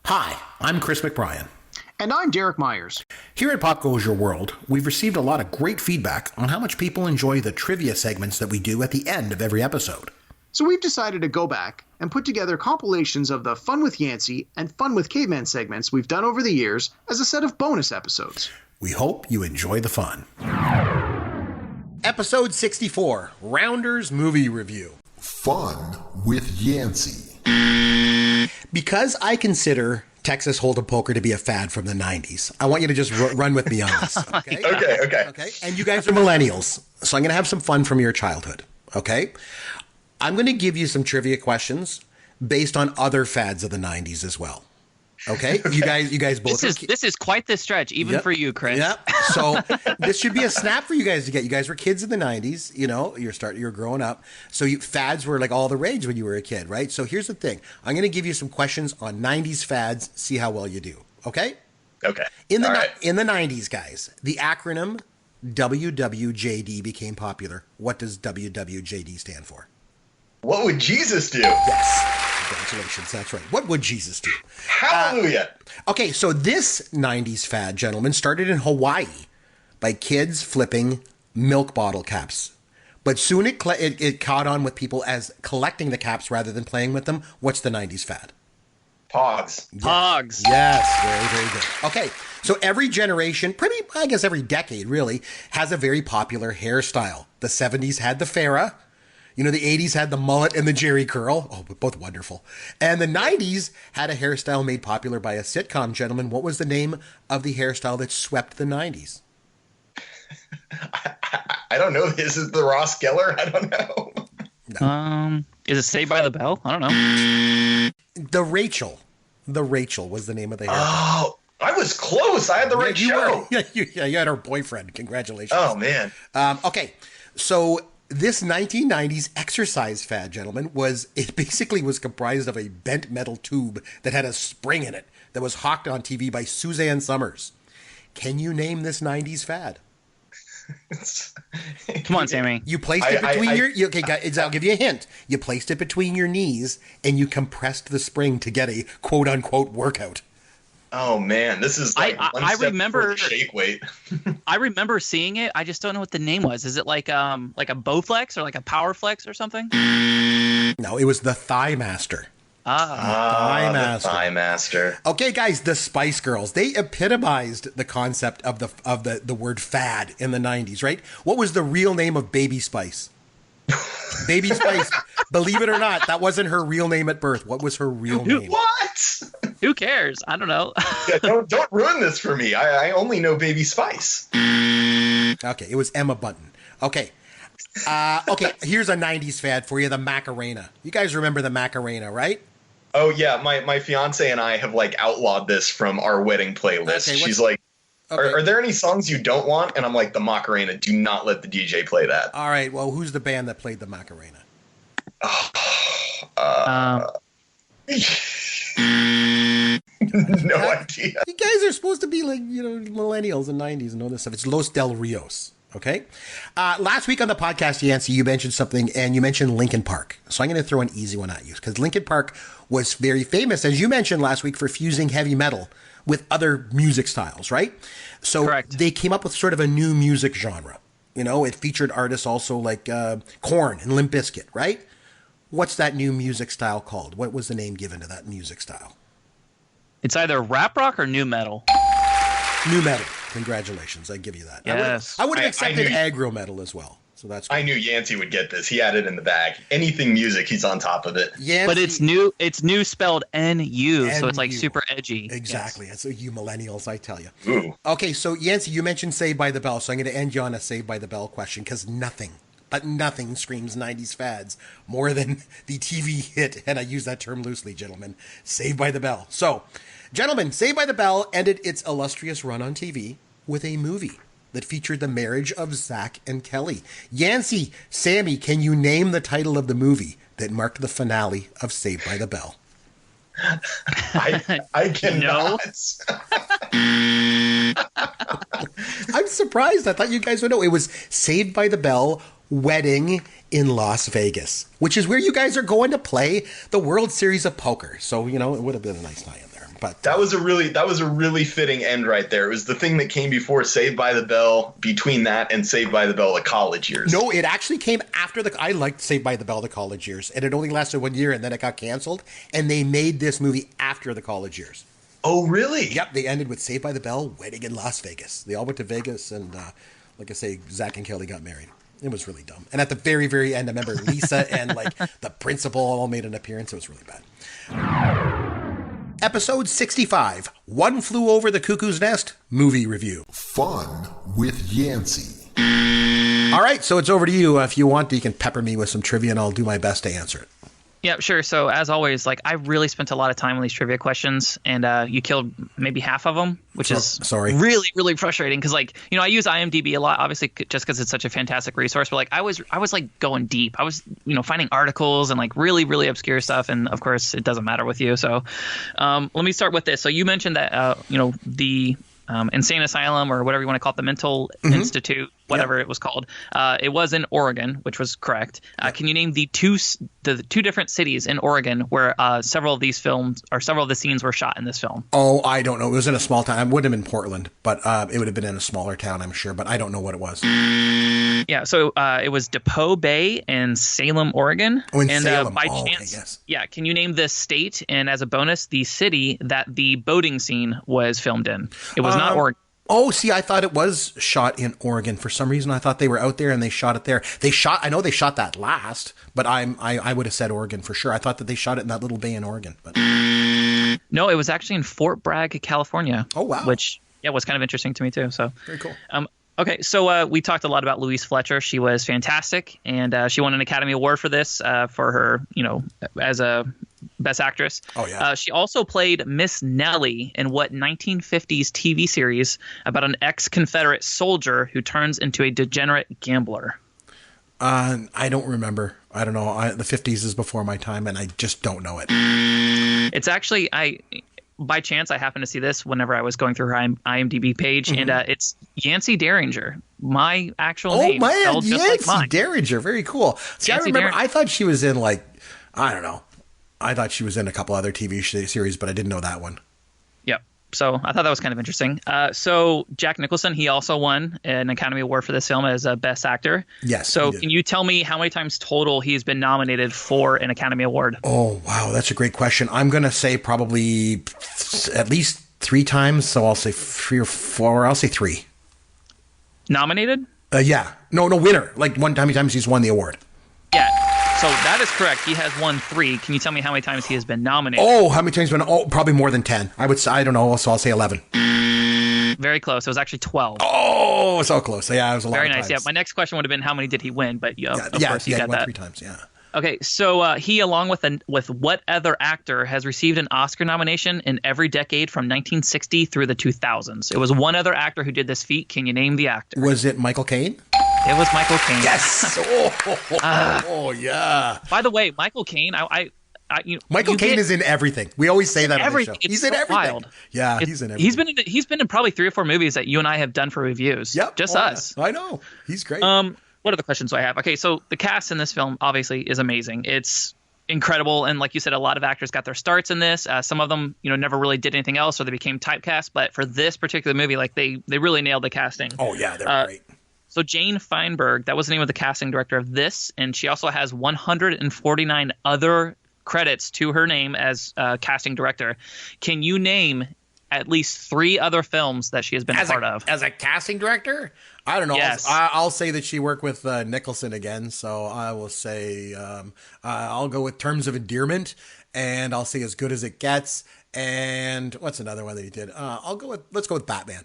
Hi, I'm Chris McBrien. And I'm Derek Myers. Here at Pop Goes Your World, we've received a lot of great feedback on how much people enjoy the trivia segments that we do at the end of every episode. So we've decided to go back and put together compilations of the Fun with Yancy and Fun with Caveman segments we've done over the years as a set of bonus episodes. We hope you enjoy the fun. Episode 64, Rounders Movie Review. Fun with Yancy. Because I consider Texas Hold'em poker to be a fad from the 90s, I want you to just run with me on this. Okay? Okay. And you guys are millennials, so I'm going to have some fun from your childhood. Okay? I'm going to give you some trivia questions based on other fads of the 90s as well. Okay? You guys both. This is quite the stretch, even for you, Chris. Yeah. So this should be a snap for you guys to get. You guys were kids in the 90s, you know, you're growing up. So fads were like all the rage when you were a kid, right? So here's the thing. I'm going to give you some questions on 90s fads, see how well you do. Okay? Okay. In the 90s, guys, the acronym WWJD became popular. What does WWJD stand for? What would Jesus do? Yes. Congratulations. That's right. What would Jesus do? Hallelujah. Okay, so this 90s fad, gentlemen, started in Hawaii by kids flipping milk bottle caps. But soon it caught on with people as collecting the caps rather than playing with them. What's the 90s fad? Pogs. Pogs. Yes, very, very good. Okay, so every generation, every decade really, has a very popular hairstyle. The 70s had the Farrah. You know, the 80s had the mullet and the Jerry curl. Oh, both wonderful. And the 90s had a hairstyle made popular by a sitcom. Gentlemen, what was the name of the hairstyle that swept the 90s? I don't know. Is it the Ross Geller? I don't know. No. Is it Saved by the Bell? I don't know. The Rachel was the name of the hairstyle. Oh, I was close. I had the right show. You had her boyfriend. Congratulations. Oh, man. Okay, so this 1990s exercise fad, gentlemen, was comprised of a bent metal tube that had a spring in it that was hawked on TV by Suzanne Summers. Can you name this 90s fad? Come on, Sammy. You placed it between okay, guys, I'll give you a hint. You placed it between your knees and you compressed the spring to get a quote-unquote workout. Oh man, this is like I remember shake weight. I remember seeing it. I just don't know what the name was. Is it like a Bowflex or like a Powerflex or something? No, it was the Thigh Master. The Thigh Master. Okay, guys, the Spice Girls. They epitomized the concept of the word fad in the 90s, right? What was the real name of Baby Spice? Baby Spice, believe it or not, that wasn't her real name at birth. What was her real name? What? Who cares? I don't know. Yeah, don't ruin this for me. I only know Baby Spice. Okay, it was Emma Bunton. Okay. Okay, here's a 90s fad for you, the Macarena. You guys remember the Macarena, right? Oh, yeah. My fiance and I have, like, outlawed this from our wedding playlist. Okay, she's like, are there any songs you don't want? And I'm like, the Macarena, do not let the DJ play that. All right, well, who's the band that played the Macarena? No idea. You guys are supposed to be like, millennials and 90s and all this stuff. It's Los Del Rios, okay? Last week on the podcast, Yancy, you mentioned something, and you mentioned Linkin Park. So I'm going to throw an easy one at you, because Linkin Park was very famous, as you mentioned last week, for fusing heavy metal with other music styles, right? So Correct. They came up with sort of a new music genre. You know, it featured artists also like Korn and Limp Bizkit, right? What's that new music style called? What was the name given to that music style? It's either rap rock or new metal. New metal. Congratulations. I give you that. Yes. I would have accepted aggro metal as well. So that's cool. I knew Yancy would get this. He had it in the bag. Anything music, he's on top of it. Yancy, but it's new. It's new spelled N-U, so it's like super edgy. Exactly. Yes. It's you millennials, I tell you. Ooh. Okay, so Yancy, you mentioned Saved by the Bell, so I'm going to end you on a Saved by the Bell question, because nothing screams 90s fads more than the TV hit, and I use that term loosely, gentlemen, Saved by the Bell. So, gentlemen, Saved by the Bell ended its illustrious run on TV with a movie that featured the marriage of Zach and Kelly. Yancy, Sammy, can you name the title of the movie that marked the finale of Saved by the Bell? I cannot. I'm surprised. I thought you guys would know. It was Saved by the Bell Wedding in Las Vegas, which is where you guys are going to play the World Series of Poker. So, it would have been a nice night in there. But that was a really fitting end right there. It was the thing that came before Saved by the Bell, between that and Saved by the Bell, the college years. No, it actually came after I liked Saved by the Bell, the college years, and it only lasted 1 year, and then it got canceled, and they made this movie after the college years. Oh, really? Yep, they ended with Saved by the Bell, wedding in Las Vegas. They all went to Vegas, and like I say, Zach and Kelly got married. It was really dumb. And at the very, very end, I remember Lisa and like the principal all made an appearance. It was really bad. Episode 65, One Flew Over the Cuckoo's Nest, movie review. Fun with Yancy. All right, so it's over to you. If you want, you can pepper me with some trivia, and I'll do my best to answer it. Yeah, sure. So as always, like I really spent a lot of time on these trivia questions, and you killed maybe half of them, which is really, really frustrating. Because like I use IMDb a lot, obviously, just because it's such a fantastic resource. But like I was like going deep. I was finding articles and like really, really obscure stuff. And of course, it doesn't matter with you. So let me start with this. So you mentioned that the insane asylum, or whatever you want to call it, the mental institute, whatever it was called. It was in Oregon, which was correct. Can you name the two different cities in Oregon where several of the scenes were shot in this film? Oh, I don't know. It was in a small town. It wouldn't have been Portland, but it would have been in a smaller town, I'm sure. But I don't know what it was. Yeah, so it was Depew Bay and Salem, Oregon. Oh, in and Salem. By chance, okay, yes. Yeah, can you name the state and, as a bonus, the city that the boating scene was filmed in? It was not Oregon. Oh, see, I thought it was shot in Oregon. For some reason, I thought they were out there and they shot it there. I know they shot that last, but I would have said Oregon for sure. I thought that they shot it in that little bay in Oregon. But no, it was actually in Fort Bragg, California. Oh, wow. Which, was kind of interesting to me, too. So very cool. Okay, so we talked a lot about Louise Fletcher. She was fantastic, and she won an Academy Award for this, for her, as a Best Actress. Oh, yeah. She also played Miss Nellie in what 1950s TV series about an ex-Confederate soldier who turns into a degenerate gambler? I don't remember. I don't know. The 50s is before my time, and I just don't know it. It's actually by chance, I happened to see this whenever I was going through her IMDb page, and it's Yancy Derringer. My actual name. Oh, man, Yancy like Derringer. Very cool. See, Yancy I remember, Derringer. I thought she was in, like, I don't know. I thought she was in a couple other TV series, but I didn't know that one. Yep. So I thought that was kind of interesting. So Jack Nicholson, he also won an Academy Award for this film as a Best Actor. Yes. So can you tell me how many times total he's been nominated for an Academy Award? Oh, wow. That's a great question. I'm going to say probably at least 3 times. So I'll say 3 or 4. I'll say 3. Nominated? Yeah. No, winner. Like how many times he's won the award. Yeah. So that is correct. He has won 3. Can you tell me how many times he has been nominated? Oh, how many times been? Oh, probably more than 10. I don't know. So I'll say 11. Very close. It was actually 12. Oh, so close. Yeah, it was a lot. Very of nice. times. Yeah. My next question would have been how many did he win? But of course you got won that 3 times. Yeah. Okay, so he, along with what other actor, has received an Oscar nomination in every decade from 1960 through the 2000s? It was one other actor who did this feat. Can you name the actor? Was it Michael Caine? It was Michael Caine. Yes. Oh, yeah. By the way, Michael Caine, Michael Caine is in everything. We always say that on the show. It's He's in so everything. wild. Yeah, he's in everything. He's been in probably 3 or 4 movies that you and I have done for reviews. Yep. Just us. Yeah. I know. He's great. What other questions do I have? Okay, so the cast in this film obviously is amazing. It's incredible, and like you said, a lot of actors got their starts in this. Some of them, never really did anything else, or they became typecast. But for this particular movie, like they really nailed the casting. Oh yeah, they're great. So Jane Feinberg, that was the name of the casting director of this, and she also has 149 other credits to her name as casting director. Can you name at least 3 other films that she has been a part of? As a casting director? I don't know. Yes. I'll say that she worked with Nicholson again, so I will say I'll go with Terms of Endearment, and I'll say As Good as It Gets, and what's another one that he did? Let's go with Batman.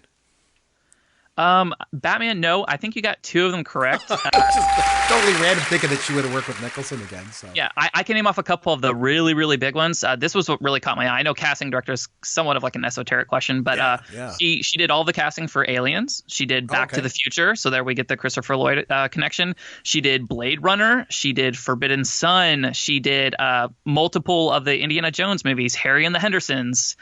Batman, no. I think you got 2 of them correct. Just totally random thinking that she would have worked with Nicholson again. So. Yeah, I can name off a couple of the really, really big ones. This was what really caught my eye. I know casting director is somewhat of like an esoteric question, but yeah. She did all the casting for Aliens. She did Back to the Future, so there we get the Christopher Lloyd connection. She did Blade Runner. She did Forbidden Son. She did multiple of the Indiana Jones movies, Harry and the Hendersons.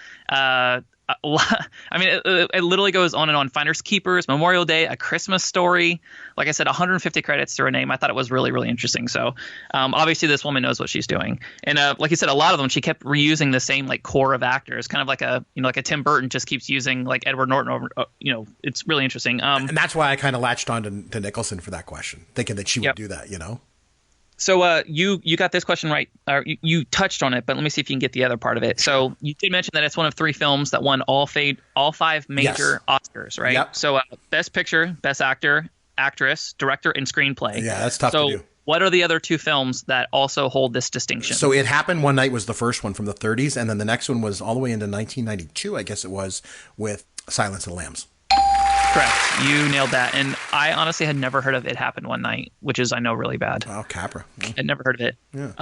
I mean, it literally goes on and on. Finders Keepers, Memorial Day, A Christmas Story. Like I said, 150 credits to her name. I thought it was really, really interesting. So obviously this woman knows what she's doing. And like you said, a lot of them, she kept reusing the same like core of actors, kind of like a Tim Burton just keeps using like Edward Norton over. It's really interesting. And that's why I kind of latched on to Nicholson for that question, thinking that she would do that. So you got this question right. You touched on it, but let me see if you can get the other part of it. So you did mention that it's one of 3 films that won all 5 major Oscars, right? Yep. So Best Picture, Best Actor, Actress, Director, and Screenplay. Yeah, that's tough to do. What are the other 2 films that also hold this distinction? So It Happened One Night was the first one from the 30s, and then the next one was all the way into 1992, I guess it was, with Silence of the Lambs. Correct. You nailed that. And I honestly had never heard of It Happened One Night, which is, I know, really bad. Oh, Capra. I'd never heard of it. Yeah.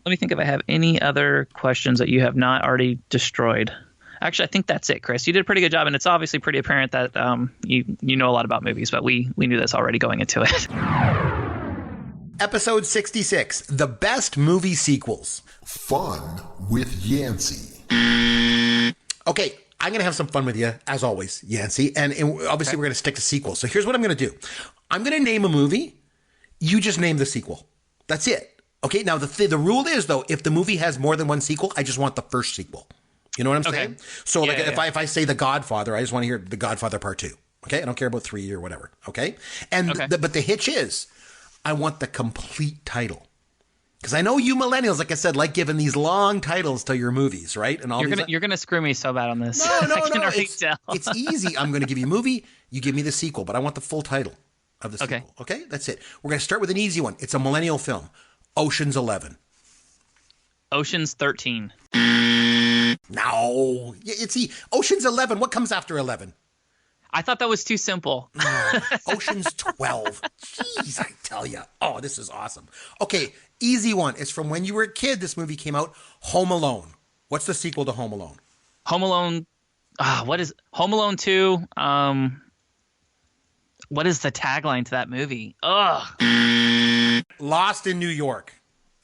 Let me think if I have any other questions that you have not already destroyed. Actually, I think that's it, Chris. You did a pretty good job, and it's obviously pretty apparent that you know a lot about movies, but we knew this already going into it. Episode 66, The Best Movie Sequels. Fun with Yancy. Okay, I'm going to have some fun with you, as always, Yancy. And obviously, we're going to stick to sequels. So here's what I'm going to do. I'm going to name a movie. You just name the sequel. That's it. Okay, now the rule is, though, if the movie has more than one sequel, I just want the first sequel. You know what I'm saying? So if I say The Godfather, I just want to hear The Godfather Part 2. Okay, I don't care about 3 or whatever. Okay? And but the hitch is, I want the complete title. Because I know you millennials, like I said, like giving these long titles to your movies, right? And all you're gonna screw me so bad on this. No. It's easy. I'm going to give you a movie. You give me the sequel, but I want the full title of the sequel. Okay, that's it. We're going to start with an easy one. It's a millennial film. Ocean's 11. Ocean's 13. No, it's Ocean's 11. What comes after 11? I thought that was too simple. Ocean's 12. Jeez, I tell you. Oh, this is awesome. Okay, easy one. It's from when you were a kid. This movie came out. Home Alone. What's the sequel to Home Alone? Home Alone. What is Home Alone 2? What is the tagline to that movie? Ugh. Lost in New York.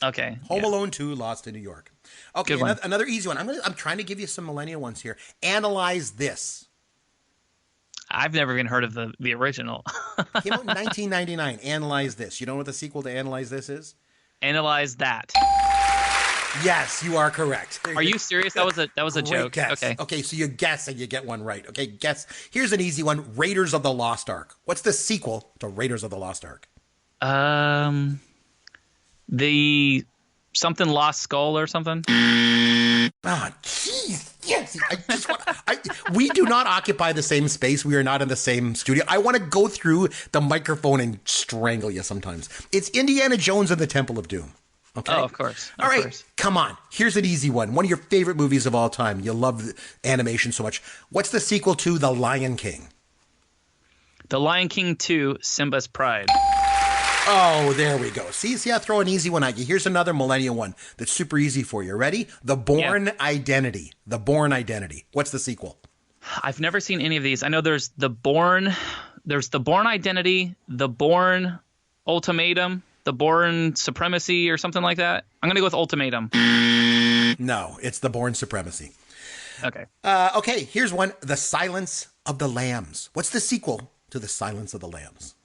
Okay. Home Alone 2, Lost in New York. Okay, another easy one. I'm trying to give you some millennial ones here. Analyze This. I've never even heard of the original. Came out in 1999. Analyze This. You know what the sequel to Analyze This is? Analyze That. Yes, you are correct. Are you serious? That was a joke. Guess. Okay, so you guess and you get one right. Okay, guess. Here's an easy one. Raiders of the Lost Ark. What's the sequel to Raiders of the Lost Ark? The something Lost Skull or something. Ah, jeez. Yes, we do not occupy the same space. We are not in the same studio. I want to go through the microphone and strangle you sometimes. It's Indiana Jones and the Temple of Doom. Okay. Oh, of course. All right, come on. Here's an easy one. One of your favorite movies of all time. You love animation so much. What's the sequel to The Lion King? The Lion King 2, Simba's Pride. Oh, there we go. See, I throw an easy one at you. Here's another millennial one that's super easy for you. Ready? The Bourne Identity. The Bourne Identity. What's the sequel? I've never seen any of these. I know there's the Bourne Identity, the Bourne Ultimatum, the Bourne Supremacy, or something like that. I'm going to go with Ultimatum. No, it's the Bourne Supremacy. Okay. Okay, here's one. The Silence of the Lambs. What's the sequel to The Silence of the Lambs?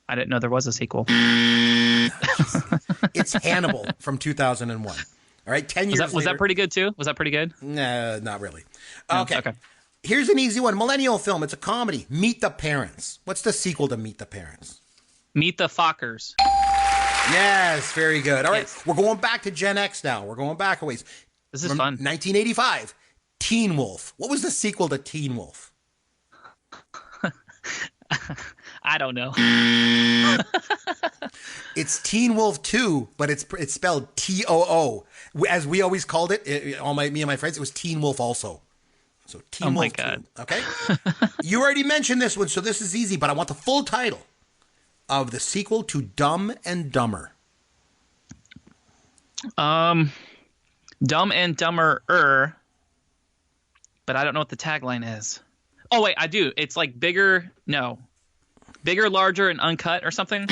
I didn't know there was a sequel. It's Hannibal from 2001. All right, 10 years later. Was that pretty good too? Was that pretty good? No, not really. No? Okay. Okay. Here's an easy one. Millennial film. It's a comedy. Meet the Parents. What's the sequel to Meet the Parents? Meet the Fockers. Yes, very good. All right, yes. We're going back to Gen X now. We're going back a ways. This is fun. 1985, Teen Wolf. What was the sequel to Teen Wolf? I don't know. It's Teen Wolf 2, but it's spelled T-O-O. As we always called it, me and my friends, it was Teen Wolf also. So Teen Wolf 2. Okay? You already mentioned this one, so this is easy, but I want the full title of the sequel to Dumb and Dumber. Dumb and Dumber, but I don't know what the tagline is. Oh, wait, I do. It's like bigger, larger, and uncut or something?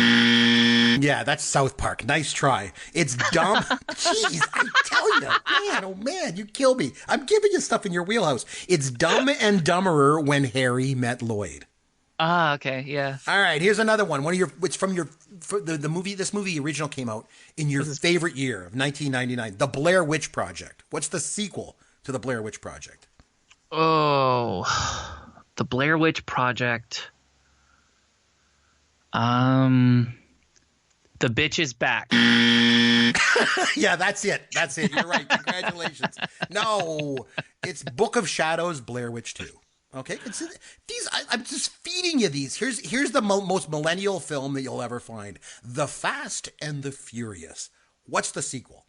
Yeah, that's South Park. Nice try. It's dumb. Jeez, I tell you, man, oh man, you kill me. I'm giving you stuff in your wheelhouse. It's Dumb and Dumberer When Harry Met Lloyd. Ah, okay, yeah. All right, here's another one. Which from the movie. This movie original came out in your favorite year of 1999, The Blair Witch Project. What's the sequel to The Blair Witch Project? Oh, The Blair Witch Project. The Bitch is Back. Yeah, that's it. That's it. You're right. Congratulations. No, it's Book of Shadows, Blair Witch 2. Okay, I'm just feeding you these. Here's the most millennial film that you'll ever find: The Fast and the Furious. What's the sequel?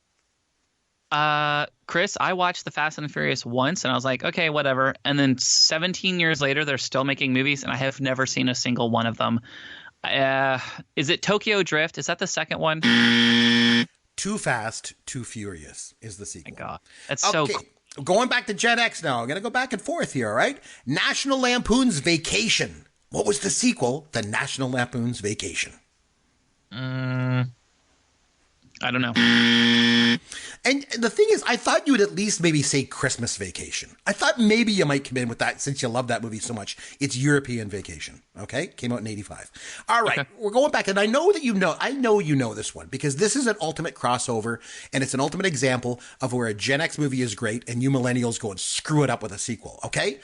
Chris, I watched The Fast and the Furious once, and I was like, okay, whatever. And then 17 years later, they're still making movies, and I have never seen a single one of them. Is it Tokyo Drift? Is that the second one? Too Fast, Too Furious is the sequel. My God, that's so cool. Going back to Gen X now. I'm going to go back and forth here, all right? National Lampoon's Vacation. What was the sequel to National Lampoon's Vacation? I don't know. And the thing is, I thought you would at least maybe say Christmas Vacation. I thought maybe you might come in with that since you love that movie so much. It's European Vacation, okay? Came out in 85. All right, We're going back, and I know you know this one because this is an ultimate crossover, and it's an ultimate example of where a Gen X movie is great, and you millennials go and screw it up with a sequel, okay?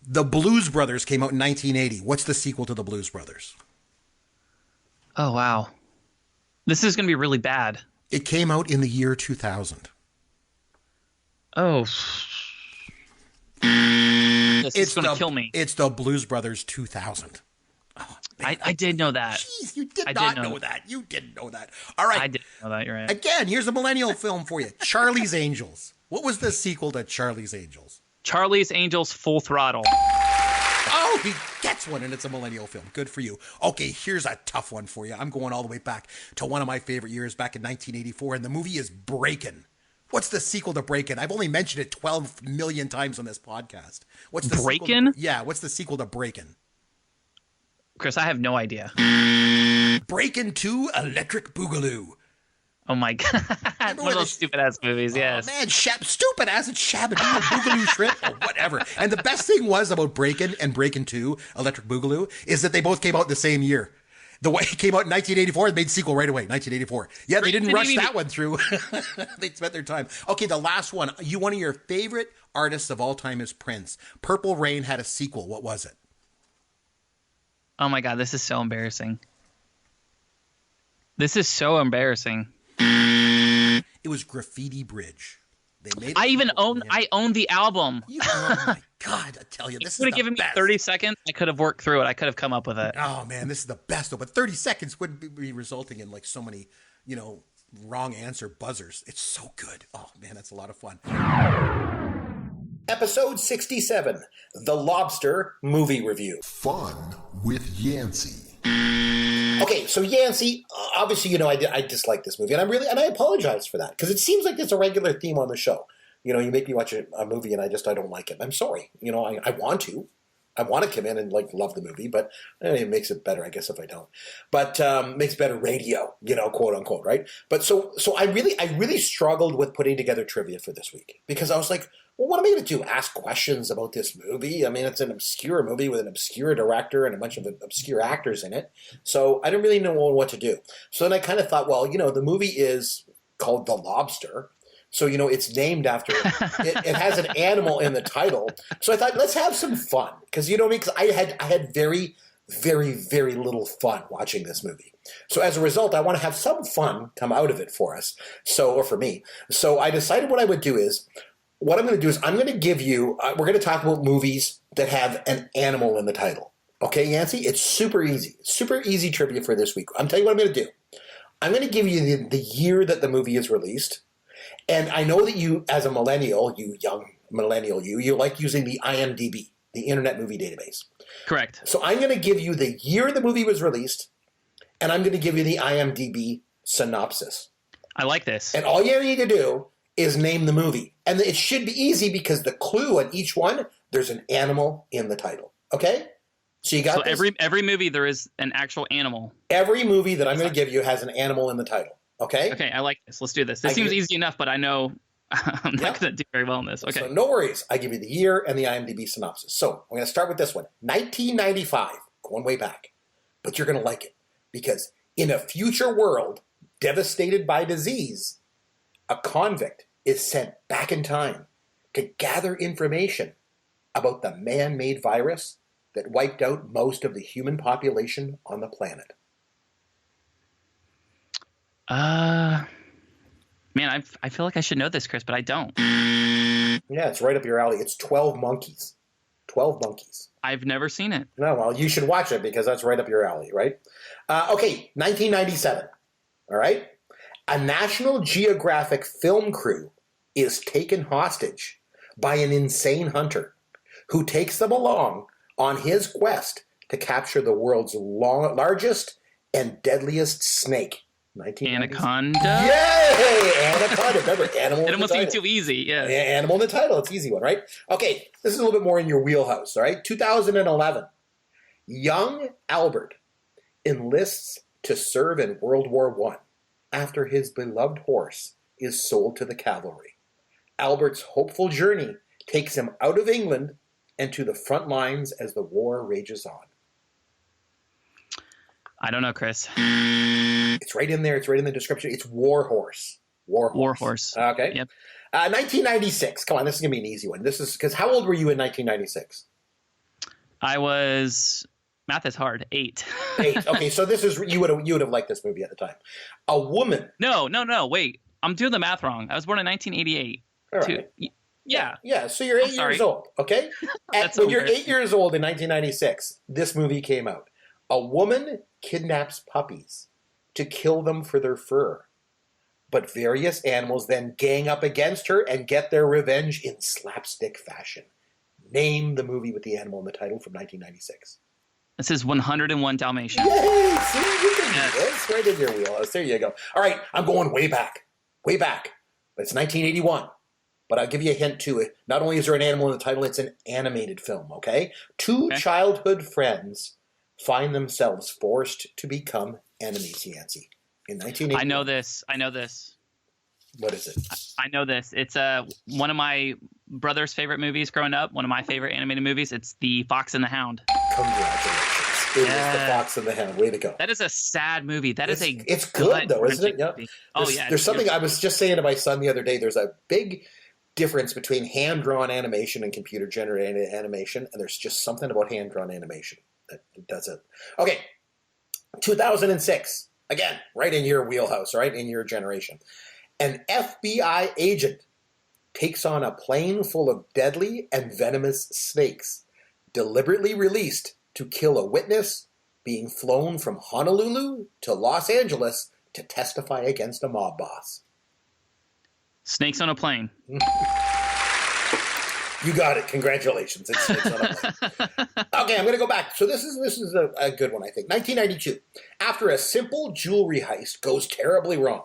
The Blues Brothers came out in 1980. What's the sequel to The Blues Brothers? Oh, wow. This is going to be really bad. It came out in the year 2000. Oh. This is going to kill me. It's the Blues Brothers 2000. Oh, I did know that. Jeez, you did not know that. You didn't know that. All right. I didn't know that. You're right. Again, here's a millennial film for you. Charlie's Angels. What was the sequel to Charlie's Angels? Charlie's Angels Full Throttle. Oh, he gets one, and it's a millennial film. Good for you. Okay, here's a tough one for you. I'm going all the way back to one of my favorite years, back in 1984, and the movie is Breakin'. What's the sequel to Breakin'? I've only mentioned it 12 million times on this podcast. What's the Breakin'? Yeah, what's the sequel to Breakin'? Chris, I have no idea. Breakin' 2 Electric Boogaloo. Oh my God. One of those stupid ass movies, yes. Man, stupid ass, it's Shabadoo, Boogaloo Shrimp, or whatever. And the best thing was about Breakin' and Breakin' 2, Electric Boogaloo, is that they both came out the same year. The way it came out in 1984, it made sequel right away, 1984. Yeah, they didn't rush that one through. They spent their time. Okay, the last one. One of your favorite artists of all time is Prince. Purple Rain had a sequel. What was it? Oh my God, this is so embarrassing. This is so embarrassing. It was Graffiti Bridge. They made. I own the album. Oh my God! I tell you, this would have given me 30 seconds. I could have worked through it. I could have come up with it. Oh man, this is the best though. But 30 seconds would be resulting in like so many, wrong answer buzzers. It's so good. Oh man, that's a lot of fun. Episode 67, The Lobster Movie Review. Fun with Yancy. Okay, so Yancy, obviously, I dislike this movie, and I apologize for that because it seems like it's a regular theme on the show. You make me watch a movie, and I don't like it. I'm sorry. I want to. I want to come in and love the movie, but it makes it better, I guess, if I don't. But makes better radio, quote unquote, right? But so I really struggled with putting together trivia for this week because I was like, well, what am I going to do? Ask questions about this movie? I mean, it's an obscure movie with an obscure director and a bunch of obscure actors in it. So I didn't really know what to do. So then I kind of thought, well, the movie is called The Lobster. So, it's named after, it has an animal in the title. So I thought, let's have some fun. Because, because I had very, very, very little fun watching this movie. So as a result, I want to have some fun come out of it for us. Or for me. So I decided what I'm going to do is I'm going to give you, we're going to talk about movies that have an animal in the title. Okay, Yancy? It's super easy trivia for this week. I'm telling you what I'm going to do. I'm going to give you the year that the movie is released. And I know that you, as a millennial, you young millennial, you like using the IMDb, the Internet Movie Database. Correct. So I'm going to give you the year the movie was released, and I'm going to give you the IMDb synopsis. I like this. And all you need to do is name the movie. And it should be easy because the clue on each one, there's an animal in the title. Okay? So you got every movie there is an actual animal. Every movie that I'm going to give you has an animal in the title. Okay? Okay, I like this. Let's do this. This seems easy enough, but I know I'm not going to do very well in this. Okay. So no worries. I give you the year and the IMDb synopsis. So I'm going to start with this one. 1995. Going way back. But you're going to like it. Because in a future world devastated by disease, a convict is sent back in time to gather information about the man-made virus that wiped out most of the human population on the planet. Man, I feel like I should know this, Chris, but I don't. Yeah, it's right up your alley. It's 12 Monkeys. 12 Monkeys. I've never seen it. No, well, you should watch it because that's right up your alley, right? Okay, 1997. All right? A National Geographic film crew is taken hostage by an insane hunter who takes them along on his quest to capture the world's largest and deadliest snake. Anaconda? Yay! Anaconda. Remember, animal. It almost seemed too easy. Yeah. Animal in the title. It's an easy one, right? Okay, this is a little bit more in your wheelhouse, all right? 2011. Young Albert enlists to serve in World War I after his beloved horse is sold to the cavalry. Albert's hopeful journey takes him out of England and to the front lines as the war rages on. I don't know, Chris. It's right in there. It's right in the description. It's War Horse. War Horse. Okay. Yep. 1996. Come on, this is going to be an easy one. This is because how old were you in 1996? I was, math is hard, 8. 8. Okay, so this is you would have liked this movie at the time. A woman. No. Wait, I'm doing the math wrong. I was born in 1988. All right. Yeah. Yeah, so you're 8 years old, okay? When you're 8 years old in 1996, this movie came out. A woman kidnaps puppies to kill them for their fur. But various animals then gang up against her and get their revenge in slapstick fashion. Name the movie with the animal in the title from 1996. This is 101 Dalmatians. Yay! See, you can do this. Right in your wheelhouse. There you go. All right, I'm going way back. Way back. But it's 1981. But I'll give you a hint, too. Not only is there an animal in the title, it's an animated film, okay? Two childhood friends find themselves forced to become enemies, Yancy. In 1980. I know this. What is it? I know this. It's one of my brother's favorite movies growing up, one of my favorite animated movies. It's The Fox and the Hound. Congratulations. It is The Fox and the Hound. Way to go. That is a sad movie. It's good, though, isn't it? Yeah. There's something I was just saying to my son the other day. There's a big difference between hand-drawn animation and computer-generated animation, and there's just something about hand-drawn animation that does it. Okay, 2006. Again, right in your wheelhouse, right in your generation. An FBI agent takes on a plane full of deadly and venomous snakes, deliberately released to kill a witness being flown from Honolulu to Los Angeles to testify against a mob boss. Snakes on a plane. You got it. Congratulations. It's Snakes on a Plane. Okay, I'm going to go back. So this is a good one, I think. 1992. After a simple jewelry heist goes terribly wrong,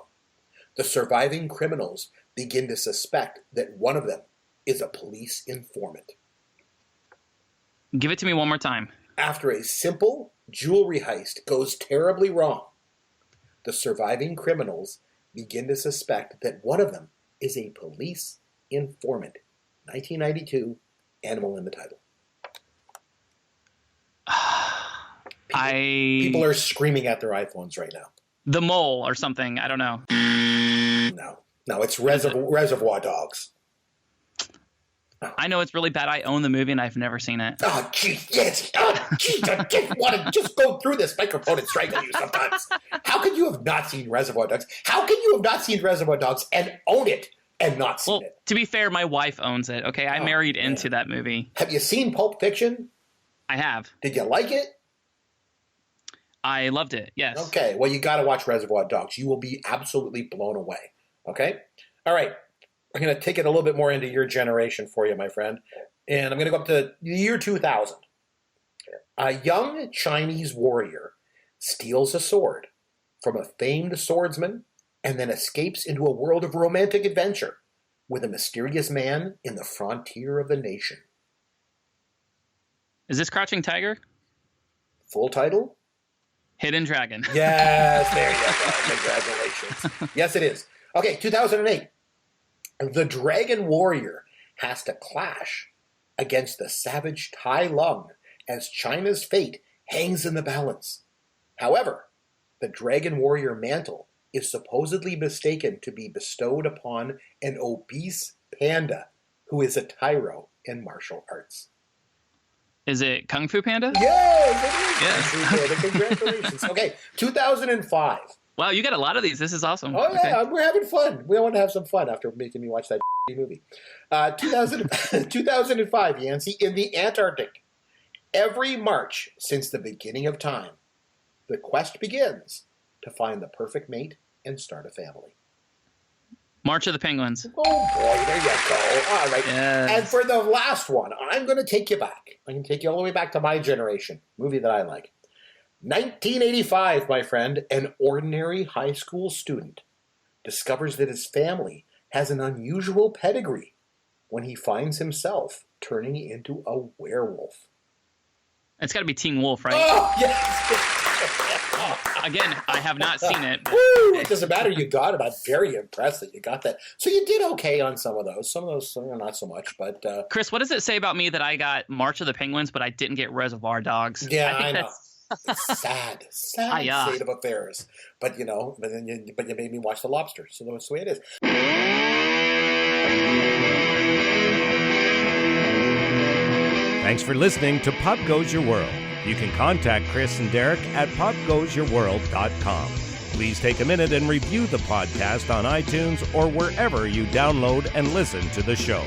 the surviving criminals begin to suspect that one of them is a police informant. Give it to me one more time. After a simple jewelry heist goes terribly wrong, the surviving criminals begin to suspect that one of them is a police informant. 1992, animal in the title. People are screaming at their iPhones right now. The Mole or something. I don't know. No, it's Reservoir Dogs. I know it's really bad. I own the movie and I've never seen it. Oh, gee, yes. Oh, gee, I just want to just go through this microphone and strangle you sometimes. How could you have not seen Reservoir Dogs? How can you have not seen Reservoir Dogs and own it and not seen it? To be fair, my wife owns it. Okay, I married into that movie. Have you seen Pulp Fiction? I have. Did you like it? I loved it, yes. Okay, well, you got to watch Reservoir Dogs. You will be absolutely blown away. Okay? All right. I'm going to take it a little bit more into your generation for you, my friend. And I'm going to go up to the year 2000. A young Chinese warrior steals a sword from a famed swordsman and then escapes into a world of romantic adventure with a mysterious man in the frontier of the nation. Is this Crouching Tiger? Full title? Hidden Dragon. Yes, there you go. Congratulations. Yes, it is. Okay, 2008. The Dragon Warrior has to clash against the savage Tai Lung as China's fate hangs in the balance. However, the Dragon Warrior mantle is supposedly mistaken to be bestowed upon an obese panda who is a tyro in martial arts. Is it Kung Fu Panda? Yes, it is. Kung Fu Panda. Congratulations. Okay, 2005. Wow, you got a lot of these. This is awesome. Oh, yeah, we're having fun. We want to have some fun after making me watch that movie. 2005, Yancy, in the Antarctic. Every March since the beginning of time, the quest begins to find the perfect mate and start a family. March of the Penguins. Oh, boy, there you go. All right. Yes. And for the last one, I'm going to take you back. I can take you all the way back to my generation, movie that I like. 1985, my friend, an ordinary high school student discovers that his family has an unusual pedigree when he finds himself turning into a werewolf. It's got to be Teen Wolf, right? Oh, yes. Again, I have not seen it. Woo, it doesn't matter. You got it. I'm very impressed that you got that. So you did okay on some of those. Some of those not so much. But Chris, what does it say about me that I got March of the Penguins, but I didn't get Reservoir Dogs? Yeah, I know. It's sad state of affairs. But you made me watch The Lobster, so that's the way it is. Thanks for listening to Pop Goes Your World. You can contact Chris and Derek at popgoesyourworld.com. Please take a minute and review the podcast on iTunes or wherever you download and listen to the show.